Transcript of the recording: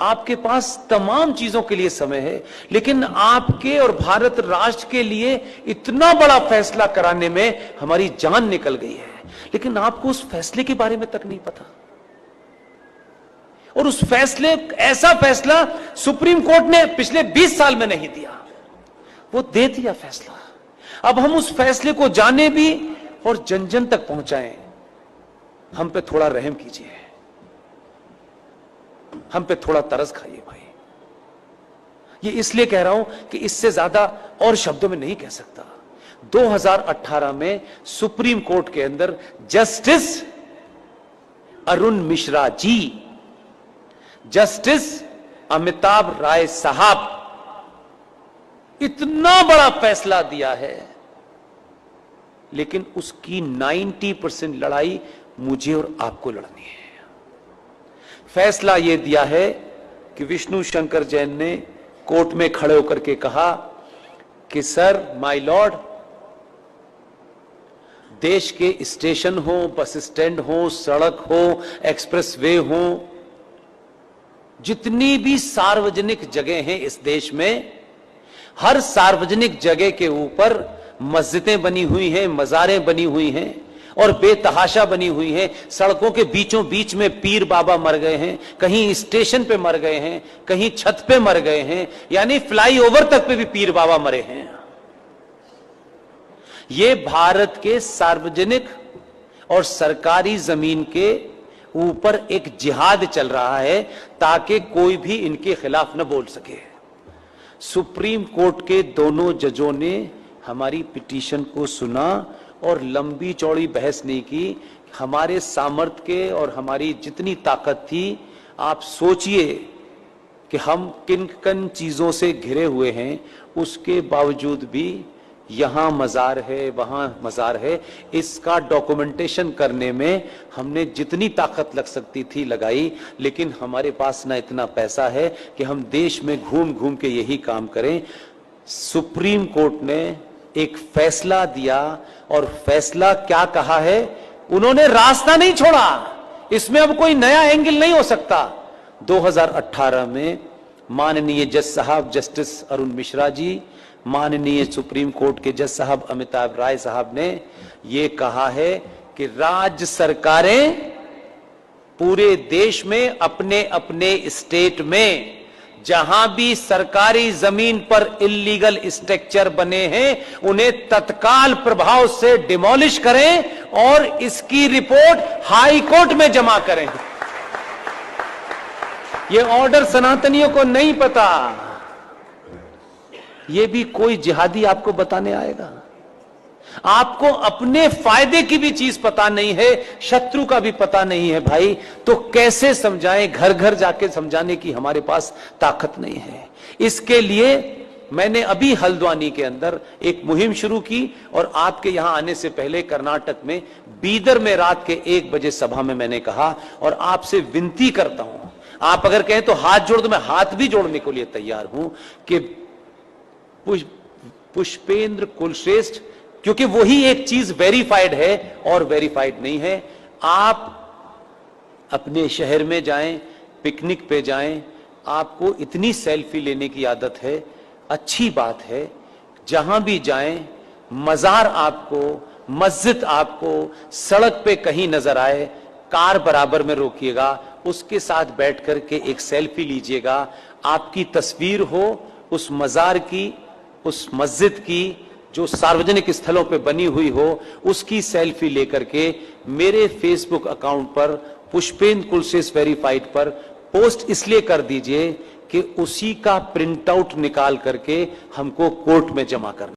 आपके पास तमाम चीजों के लिए समय है, लेकिन आपके और भारत राष्ट्र के लिए इतना बड़ा फैसला कराने में हमारी जान निकल गई है, लेकिन आपको उस फैसले के बारे में तक नहीं पता। और उस फैसले, ऐसा फैसला सुप्रीम कोर्ट ने पिछले 20 साल में नहीं दिया, वो दे दिया फैसला। अब हम उस फैसले को जाने भी और जन जन तक पहुंचाएं। हम पे थोड़ा रहम कीजिए, हम पे थोड़ा तरस खाइए भाई। ये इसलिए कह रहा हूं कि इससे ज्यादा और शब्दों में नहीं कह सकता। 2018 में सुप्रीम कोर्ट के अंदर जस्टिस अरुण मिश्रा जी, जस्टिस अमिताभ राय साहब इतना बड़ा फैसला दिया है, लेकिन उसकी 90% लड़ाई मुझे और आपको लड़नी है। फैसला यह दिया है कि विष्णु शंकर जैन ने कोर्ट में खड़े होकर के कहा कि सर, माय लॉर्ड, देश के स्टेशन हो, बस स्टैंड हो, सड़क हो, एक्सप्रेसवे हो, जितनी भी सार्वजनिक जगह हैं इस देश में, हर सार्वजनिक जगह के ऊपर मस्जिदें बनी हुई हैं, मज़ारें बनी हुई हैं और बेतहाशा बनी हुई हैं। सड़कों के बीचों बीच में पीर बाबा मर गए हैं, कहीं स्टेशन पे मर गए हैं, कहीं छत पे मर गए हैं, यानी फ्लाईओवर तक पे भी पीर बाबा मरे हैं। ये भारत के सार्वजनिक और सरकारी जमीन के ऊपर एक जिहाद चल रहा है ताकि कोई भी इनके खिलाफ न बोल सके। सुप्रीम कोर्ट के दोनों जजों ने हमारी पिटीशन को सुना और लंबी चौड़ी बहस नहीं की। हमारे सामर्थ्य के और हमारी जितनी ताकत थी, आप सोचिए कि हम किन किन चीजों से घिरे हुए हैं, उसके बावजूद भी यहां मजार है, वहां मजार है, इसका डॉक्यूमेंटेशन करने में हमने जितनी ताकत लग सकती थी लगाई, लेकिन हमारे पास ना इतना पैसा है कि हम देश में घूम घूम के यही काम करें। सुप्रीम कोर्ट ने एक फैसला दिया और फैसला क्या कहा है, उन्होंने रास्ता नहीं छोड़ा, इसमें अब कोई नया एंगल नहीं हो सकता। 2018 में माननीय जज साहब जस्टिस अरुण मिश्रा जी, माननीय सुप्रीम कोर्ट के जज साहब अमिताभ राय साहब ने यह कहा है कि राज्य सरकारें पूरे देश में अपने अपने स्टेट में जहां भी सरकारी जमीन पर इल्लीगल स्ट्रक्चर बने हैं, उन्हें तत्काल प्रभाव से डिमोलिश करें और इसकी रिपोर्ट हाई कोर्ट में जमा करें। यह ऑर्डर सनातनियों को नहीं पता, यह भी कोई जिहादी आपको बताने आएगा। आपको अपने फायदे की भी चीज पता नहीं है, शत्रु का भी पता नहीं है भाई, तो कैसे समझाएं? घर घर जाके समझाने की हमारे पास ताकत नहीं है। इसके लिए मैंने अभी हल्द्वानी के अंदर एक मुहिम शुरू की और आपके यहां आने से पहले कर्नाटक में बीदर में रात के 1 बजे सभा में मैंने कहा, और आपसे विनती करता हूं, आप अगर कहें तो हाथ जोड़ दो, मैं हाथ भी जोड़ने के लिए तैयार हूं कि पुष्पेंद्र कुलश्रेष्ठ, क्योंकि वही एक चीज वेरीफाइड है और वेरीफाइड नहीं है। आप अपने शहर में जाएं, पिकनिक पे जाएं, आपको इतनी सेल्फी लेने की आदत है, अच्छी बात है। जहां भी जाएं, मजार आपको, मस्जिद आपको सड़क पे कहीं नजर आए, कार बराबर में रोकिएगा, उसके साथ बैठ करके एक सेल्फी लीजिएगा। आपकी तस्वीर हो उस मजार की, उस मस्जिद की जो सार्वजनिक स्थलों पे बनी हुई हो, उसकी सेल्फी लेकर के मेरे फेसबुक अकाउंट पर पुष्पेंद्र कुलश्रेष्ठ वेरीफाइड पर पोस्ट इसलिए कर दीजिए कि उसी का प्रिंट आउट निकाल करके हमको कोर्ट में जमा करना।